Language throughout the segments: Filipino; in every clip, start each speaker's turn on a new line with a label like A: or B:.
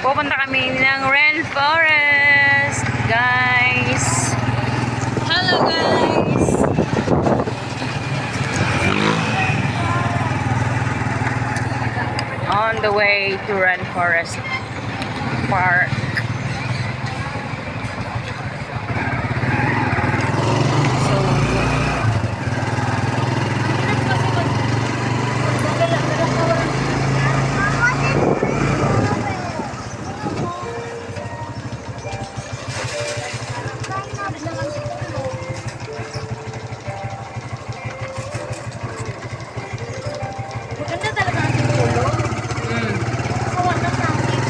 A: Pupunta kami ng rainforest, guys. Hello, guys. On the way to Rainforest Park.
B: Maganda talaga ang siguro. Kawa na sa akin.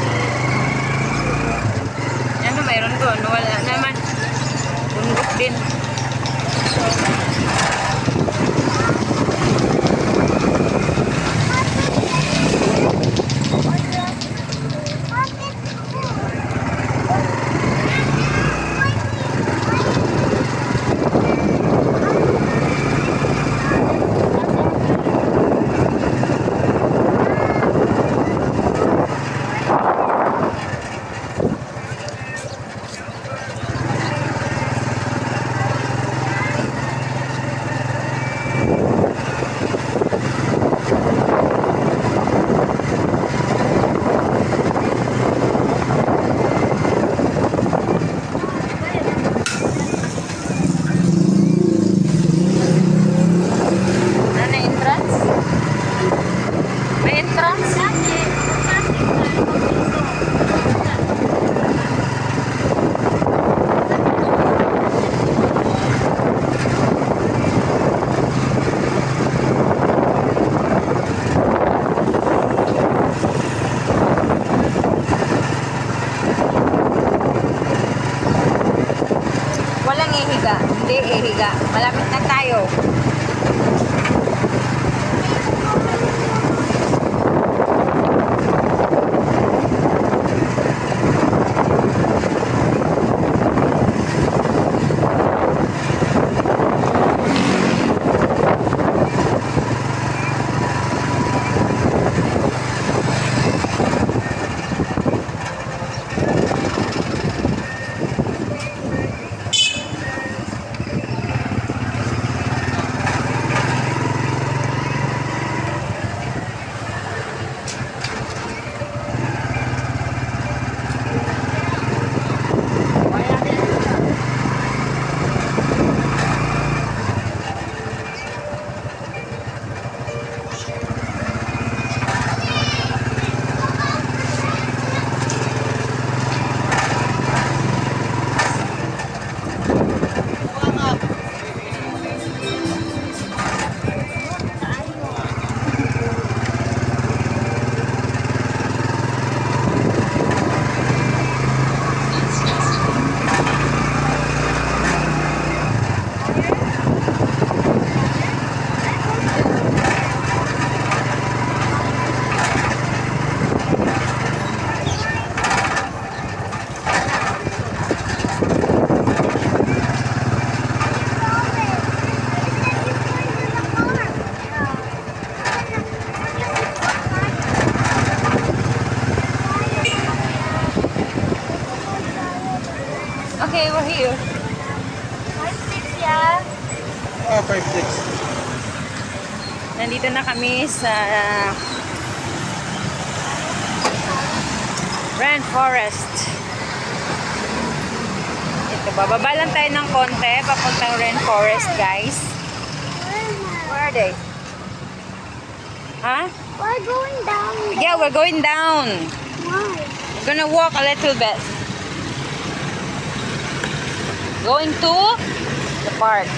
A: Ano mayroon doon? Wala naman. Bundok din. Ano entrance? May entrance? Walang ihiga. Hindi ihiga. Malapit na tayo. Okay, we're here.
B: 5-6 ya.
C: 5-6.
A: Nandito na kami sa Rainforest. Ito, bababa lang tayo ng konti papuntang Rainforest, guys. Where are they? Huh?
B: We're going down.
A: Yeah, we're going down.
B: Why?
A: We're gonna walk a little bit. Going to the park.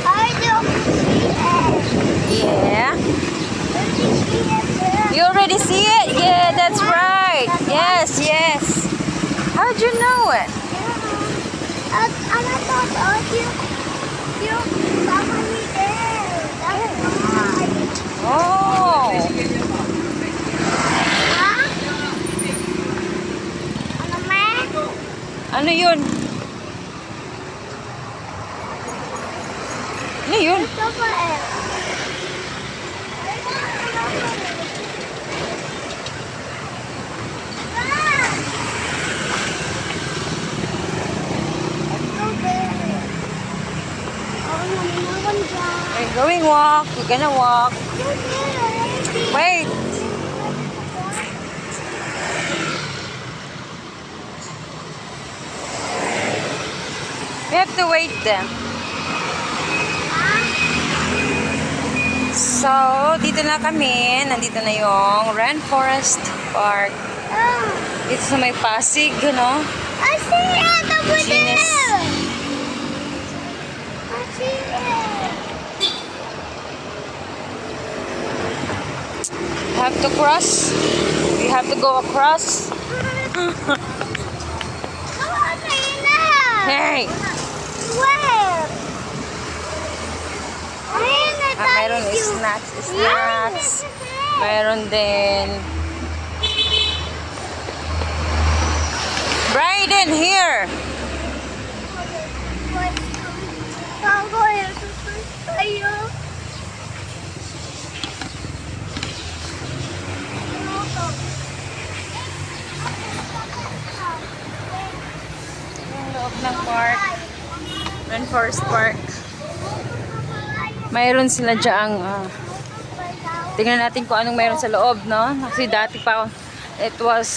B: I don't see it.
A: Yeah.
B: Let me see it there.
A: You already see it? Yeah, that's right. Yes, yes. How'd you know it?
B: And I thought you saw me there. That's why.
A: Oh.
B: Huh? Ano, man?
A: Ano yun? Ano yun?
B: Ito pa eh.
A: Going walk. We're gonna walk. Wait. We have to wait then. So, dito na kami. Nandito na yung Rainforest Park. Dito sa may Pasig, no?
B: I see it over
A: Genius.
B: there. I see it.
A: Have to cross. We have to go across. Hey!
B: Where?
A: Mayroon snacks. Mayroon din. Bryden, here! Yung loob ng park. Rainforest Park. Mayroon sila dyang tingnan natin kung anong mayroon sa loob, no? Kasi dati pa, it was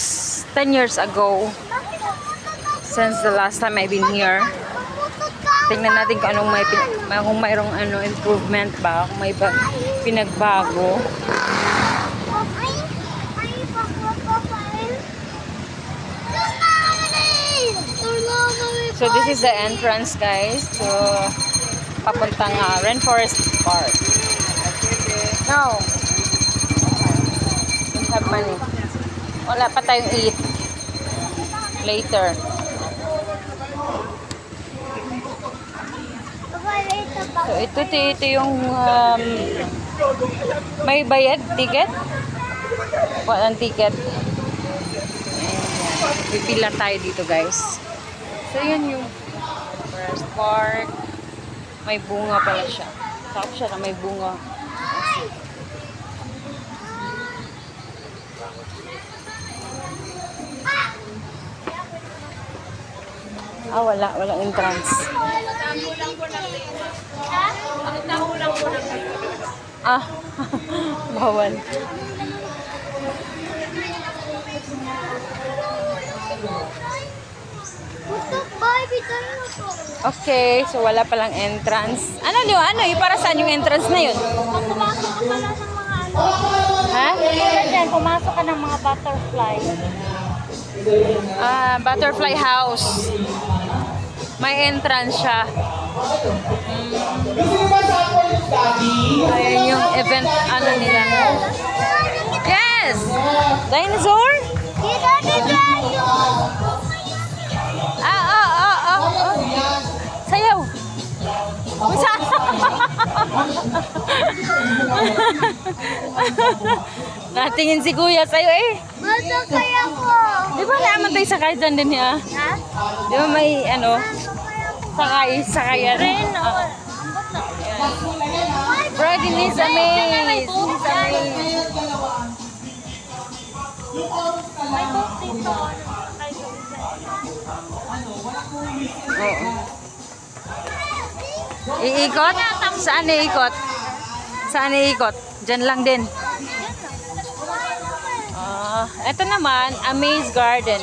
A: 10 years ago since the last time I've been here. Tingnan natin kung anong kung mayroong improvement ba, kung may pinagbago. So this is the entrance, guys, to papuntang Rainforest Park. No. Don't have money. Wala pa tayong eat. Later. So ito yung may bayad ticket. Walang ticket. Pipila tayo dito, guys. So yun yung Rainforest Park. May bunga pala siya. Top siya na may bunga. Walang entrance. Bawal. Okay, so wala palang entrance. Ano para saan yung entrance na yun?
B: Pumasok ka pala sa mga
A: Ha?
B: Diyan, pumasok ka ng mga butterfly.
A: Butterfly house. May entrance siya. Ayan yung event, nila. Yes! Dinosaur? Sayaw! Busa! Natingin si Kuya sa'yo eh.
B: Masok kaya ko.
A: Di ba naman tayo sakay dyan din niya?
B: Ha?
A: Di ba may sakay rin? Brady is amazed.
B: May boat dito.
A: Oo. Iikot? Saan iikot? Saan iikot? Diyan lang din. Ito naman, Amaze Garden.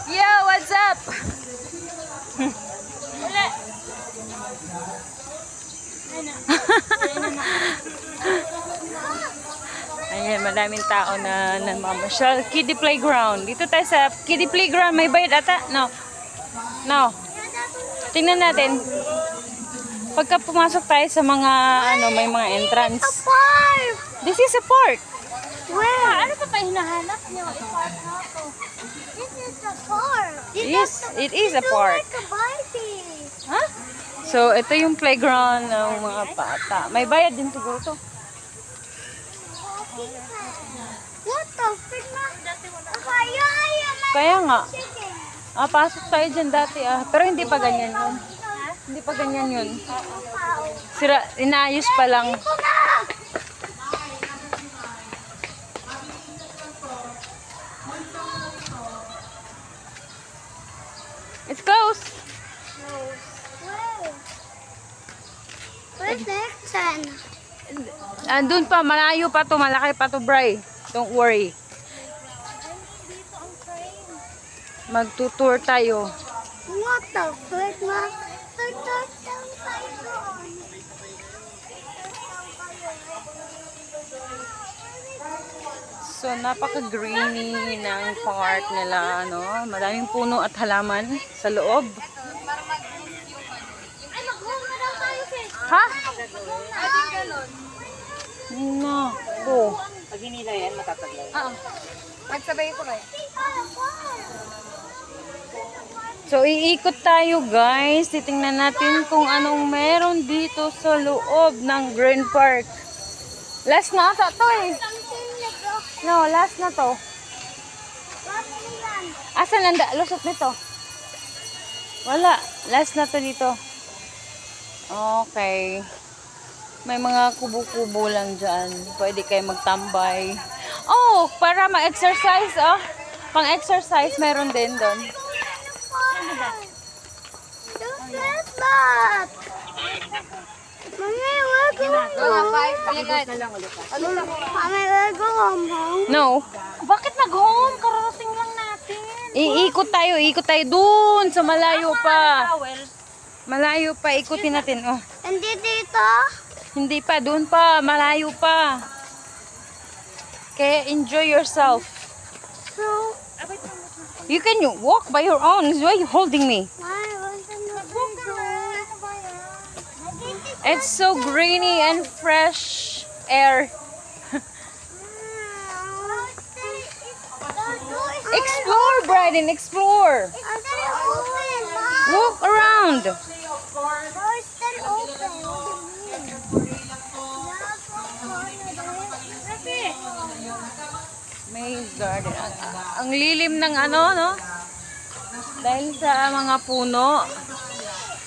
A: Yo, what's up? Ayan, madaming tao na namamasyal. Kiddie Playground. Dito tayo sa Kiddie Playground. May bayad ata? No. No. Tingnan natin. Pagka pumasok tayo sa mga, may mga entrance.
B: Park!
A: This is a park.
B: Where? Ano pa hinahanap niyo? I-park na to. This is a park.
A: Yes, it is a park.
B: Like a baby.
A: Huh? So, ito yung playground ng mga bata. May bayad din siguro to.
B: What the frick na?
A: Kaya nga. Pasok tayo dyan dati Pero hindi pa ganyan yun. Hindi pa ganyan yun. Inaayos pa lang. It's close.
B: Where? Where's the exit?
A: Andun pa, malayo pa to, malaki pa to, Bray. Don't worry.
B: Dito ang train.
A: Magtutour tayo.
B: What the frick, ma? Turn tayo doon.
A: So, napaka-greeny ng park nila, ano. Maraming puno at halaman sa loob.
B: Ay, mag-home na daw tayo, sis.
A: Ha?
B: Galon.
A: No. Oh.
C: Pag hinila yan, matataglaw.
A: Ah.
B: Magsabay ko kayo.
A: So, iikot tayo, guys. Titingnan natin kung anong meron dito sa loob ng Green Park. Last na ata to eh. No, last na to. Asan ang lusot nito? Wala. Last na to dito. Okay. May mga kubo-kubo lang dyan. Pwede kayo magtambay. Oh, para ma-exercise, oh. Pang-exercise, meron din doon.
B: Don't get that. Mommy, we're going home. Mommy, we're going home.
A: No.
B: Bakit nag-home? Kararating lang natin.
A: Iikot tayo dun sa malayo pa. Malayo pa, ikutin natin, oh.
B: Hindi dito.
A: Hindi pa, dun pa, malayo pa. Kaya enjoy yourself.
B: So,
A: You can walk by your own. Why are you holding me? It's so greeny and fresh air. Explore, Bryden, explore. Walk around. May garden. Ang lilim ng ano, no? Dahil sa mga puno.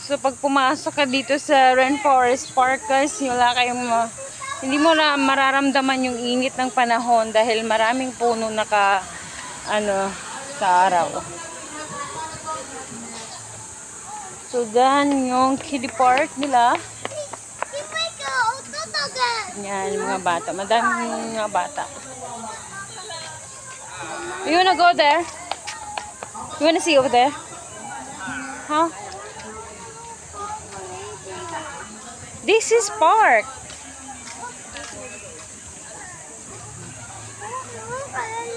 A: So, pag pumasok ka dito sa Rainforest Park, guys, hindi mo na mararamdaman yung init ng panahon dahil maraming puno sa araw. So, dyan yung kiddie park nila. Yan, mga bata. Madaming mga bata. You wanna go there? You wanna see over there? Huh? This is park.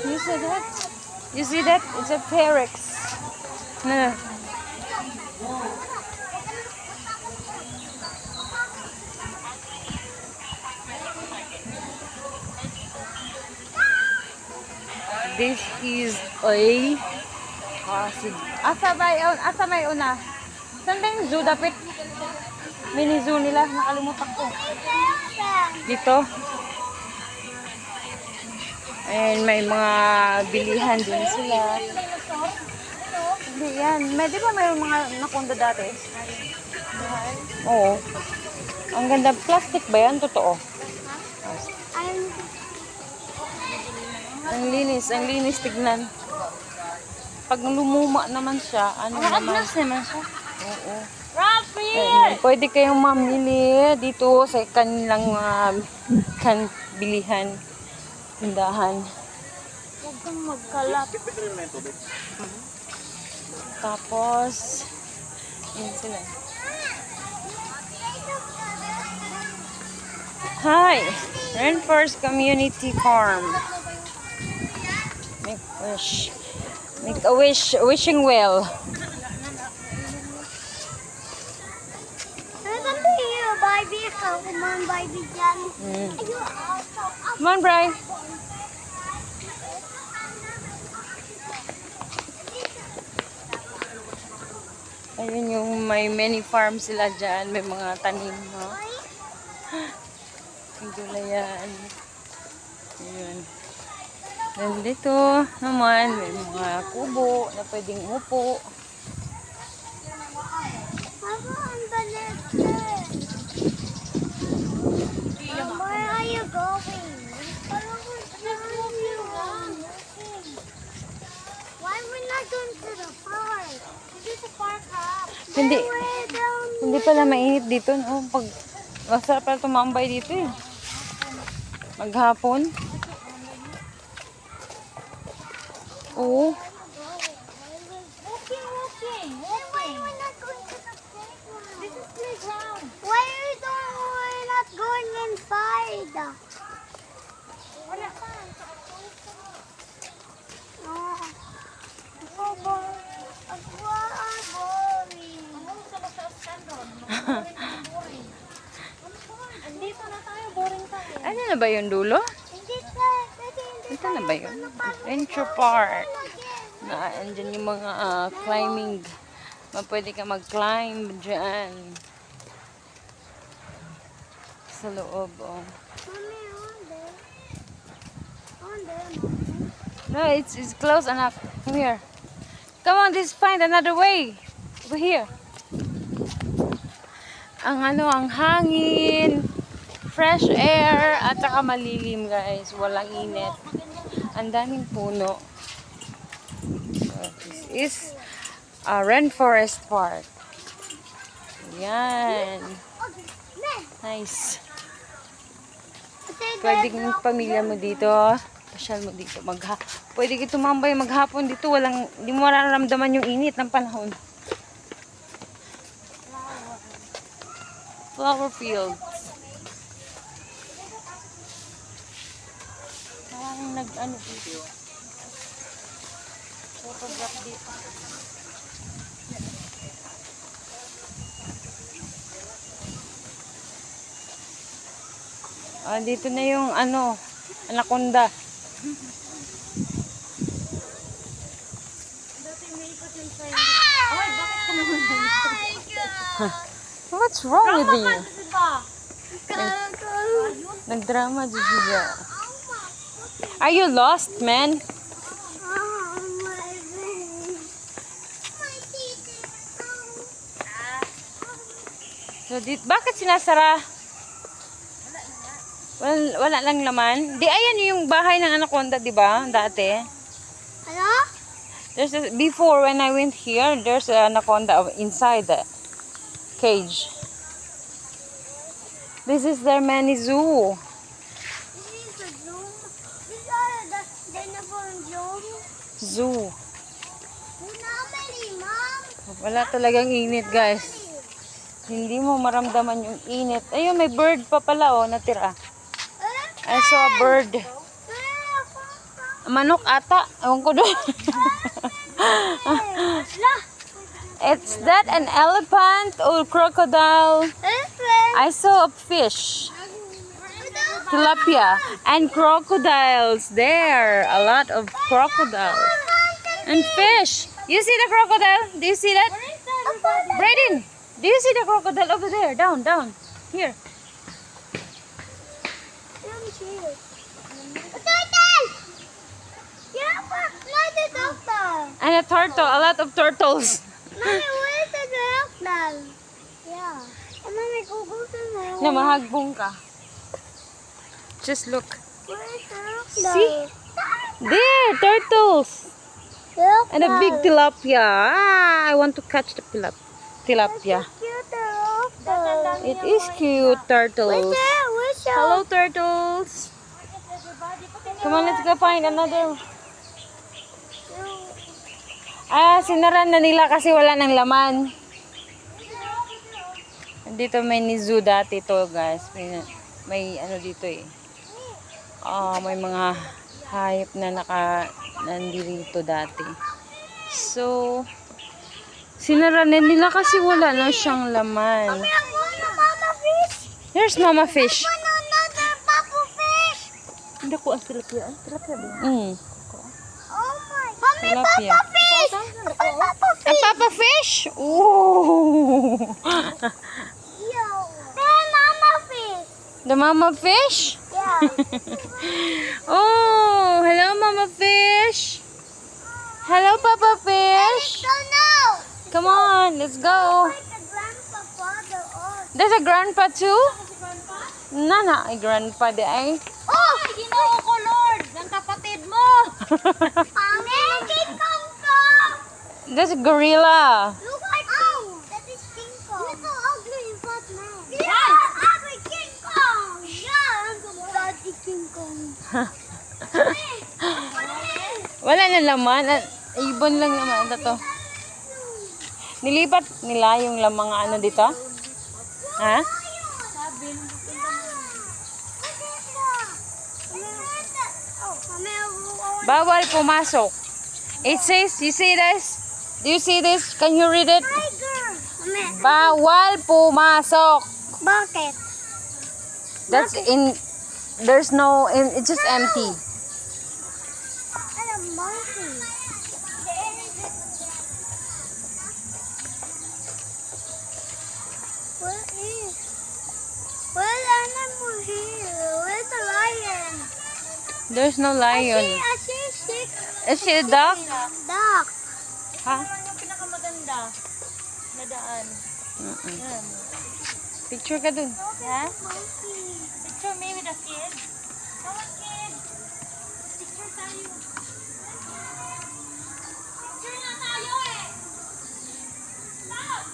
A: You see that? You see that? It's a T-Rex. No. This is a asa may una. Saan ba yung zoo dapit? Mini zoo nila, nakalimutan ko. Dito. And may mga bilihan din sila. Hindi yan. Di ba mayroong mga nakondo dati? Oo. Ang ganda. Plastic ba yan? Totoo. Ang linis tignan. Pag lumuma naman siya, naman siya. Oo. Pwede kayong mamili dito sa kanilang bilihan, tindahan.
B: Huwag kang magkalat.
A: Tapos, yun sila. Hi! Rainforest Community Farm. Make wish. Make a wish. Wishing well.
B: Barbie, come on, Barbie Jan.
A: Come on, Bri. Ayun yung may many farms sila dyan. May mga tanim, no? Ang gulayan. Ayun. Then dito naman, may mga kubo na pwedeng upo.
B: Where are you going? Why are we not going to the park? This is a park.
A: Hindi,
B: Way down.
A: hindi pala mainit dito, no? Pag, masarap pala tumambay dito, eh. Maghapon. Oo.
B: Walking. Why we're not going to the playground? This is playground. Why we're not going inside? Wala pa. Oh. So boring. Boring. Andito na tayo, boring tayo.
A: Ano na ba yung dulo?
B: Hindi tayo,
A: Ito na ba yun? Adventure Park. Na, andyan yung mga climbing. Pwede ka mag-climb dyan. Sa loob, oh.
B: Mami, on there. On there,
A: No, it's close, anak. Come here. Come on, let's find another way. Over here. Ang hangin, fresh air, at saka malilim, guys. Walang init. Ang daming puno. So, this is Rainforest Park. Yan. Nice. Pwede yung pamilya mo dito. Pasyal mo dito. Pwede ka tumambay maghapon dito. Hindi mo mararamdaman yung init ng panahon. Flower fields. Parang nag-ano dito. Photograph dito. Dito na yung anaconda. What's wrong with you? Nagdrama, Jujuba. Are you lost, man? So, bakit sinasara? Wala lang laman. Di, ayan yung bahay ng anaconda, di ba? Dati.
B: Ano?
A: Before, when I went here, there's an anaconda inside the cage. This is their mini zoo.
B: This is a zoom. These are the dinosaur zoom.
A: Zoo.
B: Normally, Mom.
A: Wala talagang init, guys. Hindi mo maramdaman yung init. Ayun, may bird pa pala, oh, natira. I saw a bird. Manok ata. Ewan ko doon. Is that an elephant or crocodile? I saw a fish. Tilapia. And crocodiles. There. A lot of crocodiles. And fish. You see the crocodile? Do you see that? Brayden, do you see the crocodile over there? Down. Here. And a turtle. A lot of turtles.
B: Mommy, where's the crocodile? Yeah. Mommy, go to the
A: Na mahagbong ka. Just look.
B: Where's the crocodile?
A: See? There, turtles. And a big tilapia. I want to catch the tilapia.
B: Cute crocodile.
A: It is cute, turtles.
B: Where's your
A: Hello, turtles. Come on, let's go find another. Sinaran na nila kasi wala ng laman. Dito may zoo dati to, guys. May ano dito eh. May mga hayop na nandito dati. So, sinaran na nila kasi wala na siyang laman.
B: Mama fish?
A: Here's mama fish.
B: Another papa fish?
A: Hindi ko ang tilapia. Tilapia ba?
B: Oh my. Mommy,
A: Tilapia.
B: papa fish? Papa
A: A papa fish? Ooh.
B: Yo. Then mama fish.
A: The mama fish?
B: Yeah.
A: Oh, hello mama fish. Hello papa fish.
B: So now.
A: Come on, let's go.
B: Like the grandpa, father, or...
A: There's a grandpa too? Nana, ay grandpa di ay.
B: Oh! Ginoo ko, Lord! Ang kapatid mo! Where did it come from?
A: There's a gorilla.
B: Look like that is
A: Wala na laman. Ibon lang naman ito. Nilipat nila yung mga ano dito? Ha? Bawal pumasok. It says, you see this? Do you see this? Can you read it? Bawal pumasok.
B: Bakit?
A: That's in, there's no, it's just empty.
B: Ano, monkey? What is? What animal here? Where's the lion?
A: There's no lion.
B: I see six
A: Is she a duck?
B: duck.
A: Ha?
D: Yung pinakamaganda na daan. Yan.
A: Picture ka dun.
D: Yeah?
B: Monkey.
D: Picture me with a kid. Come on, kid. Picture tayo. Picture na tayo eh. Stop!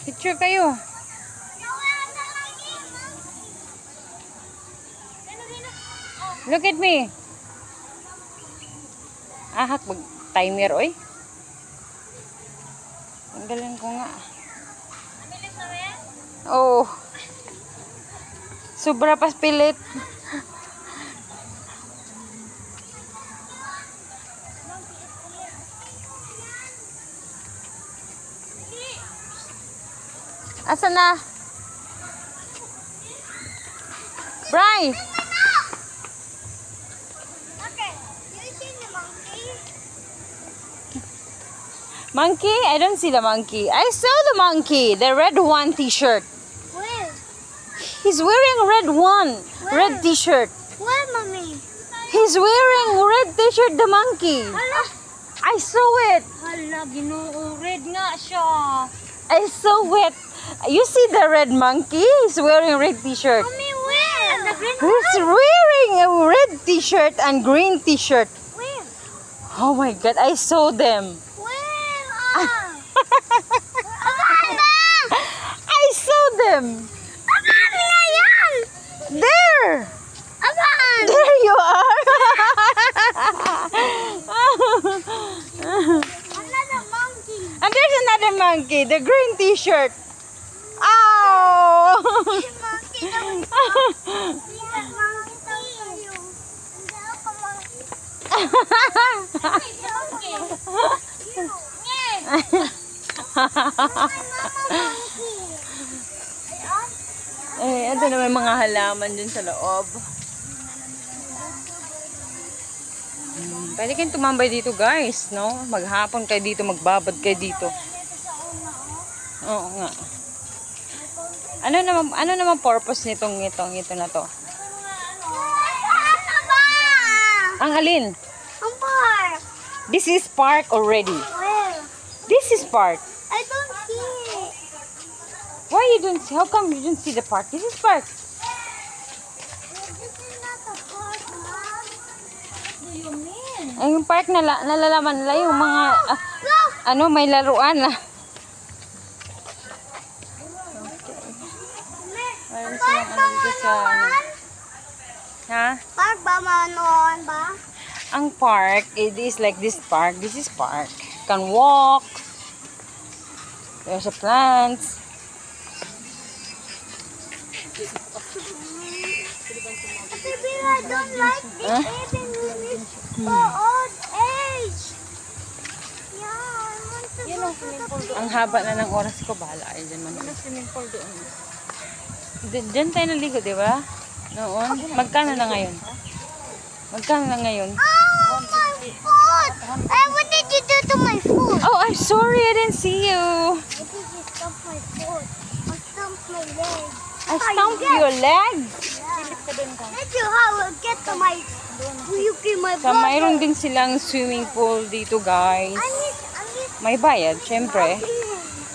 A: Picture kayo. Look at me. Ahak mag timer oy. Ang galing ko nga.
D: Nabilis na rin?
A: Oh. Sobra pas pilit. Asa na? Bri!
B: Okay. You see the monkey?
A: Monkey? I don't see the monkey. I saw the monkey. The red one t-shirt.
B: Where?
A: He's wearing a red one.
B: Where?
A: Red t-shirt.
B: Where, mommy?
A: He's wearing red t-shirt, the monkey.
B: Hala.
A: I saw it.
D: Hala, ginoo. Red nga siya.
A: I saw it. You see the red monkey? He's wearing a red t-shirt.
B: Mommy, where? And the green
A: He's wearing a red t-shirt and green t-shirt.
B: Where?
A: Oh my god, I saw them.
B: Where? Amanda!
A: I saw them.
B: Amanda na yan!
A: There.
B: Amanda!
A: There you are.
B: Another monkey.
A: And there's another monkey, the green t-shirt. Oh!
B: Monkey daw. Monkey daw kayo. Hindi ako monkey. Monkey. Monkey.
A: Eh, ito na may mga halaman dun sa loob. Pwede kayong tumambay dito guys, no? Maghapon kayo dito, magbabad kayo dito. Oo nga. Ano naman purpose nitong ito na to?
B: Ano ba?
A: Ang alin?
B: Ang park.
A: This is park already.
B: Where?
A: This is park.
B: I don't see it.
A: Why you don't see? How come you don't see the park? This is park.
B: This is not a park, Mom.
D: What do you mean?
A: Ay, yung park nalalaman nila yung mga
B: Look!
A: may laruan na. Meron silang ano dito sa ha?
B: Park ba manoon ba?
A: Ang park, it is like this park. This is park. You can walk. There's a plants.
B: Baby, I don't like it
A: Huh?
B: even when it's for old age. Yeah, I want to go to the
A: Ang haba na ng oras ko, bahala kayo dyan man.
D: Swimming pool doon.
A: Diyan tayo naligo, di ba? Noon. Magkano na ngayon? Magkano na ngayon?
B: Oh, my foot! Hey, what did you do to my foot?
A: Oh, I'm sorry, I didn't see you.
B: What did you stomp my foot? I stomped my leg.
A: I stumped your leg.
B: Did you how I get to my you give my
A: So,
B: brother?
A: mayroon din silang swimming pool dito, guys.
B: I need
A: May bayad, syempre.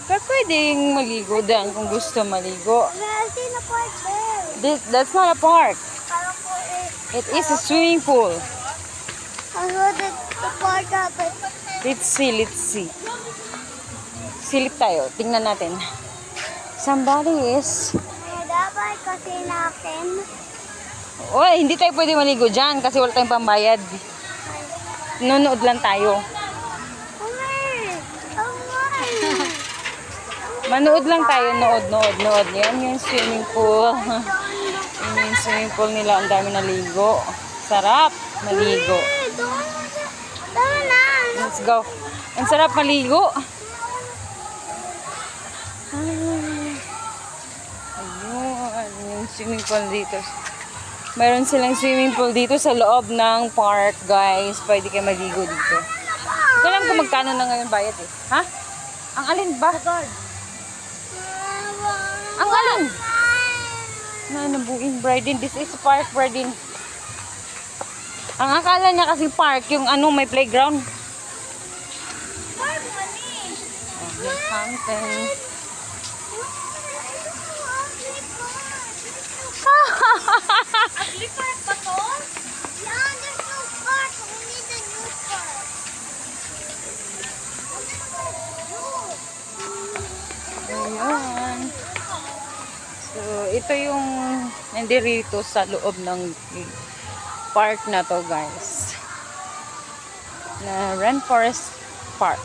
A: Pero pwedeng maligo din kung gusto maligo.
B: I see the park there.
A: That's not a park.
B: Parang po eh.
A: It is a swimming pool.
B: I heard that the park happened.
A: Let's see, let's see. Silip tayo. Tingnan natin. Somebody is...
B: Dapat kasi natin.
A: Oy, hindi tayo pwede maligo dyan kasi wala tayong pambayad. Nunood lang tayo.
B: Umay! Umay!
A: Manood lang tayo, nood. Yan yung swimming pool. Yan yung swimming pool nila. Ang dami naligo. Sarap maligo.
B: Tama na!
A: Let's go. Ang sarap maligo. Ayun, yung swimming pool dito. Mayroon silang swimming pool dito sa loob ng park, guys. Pwede kayo maligo dito. Hindi ko alam kung magkano na ngayon bayad eh. Ha? Ang alin ba? Ang alin? Na nabuin, Bridin. This is park, Bridin. Ang akala niya kasi park, yung ano, may playground. Yung fountain.
B: Ugly park ba to? Yeah, there's no park. Only the new park.
A: Ayan. So, ito yung nandirito sa loob ng park na to, guys. Na Rainforest Park.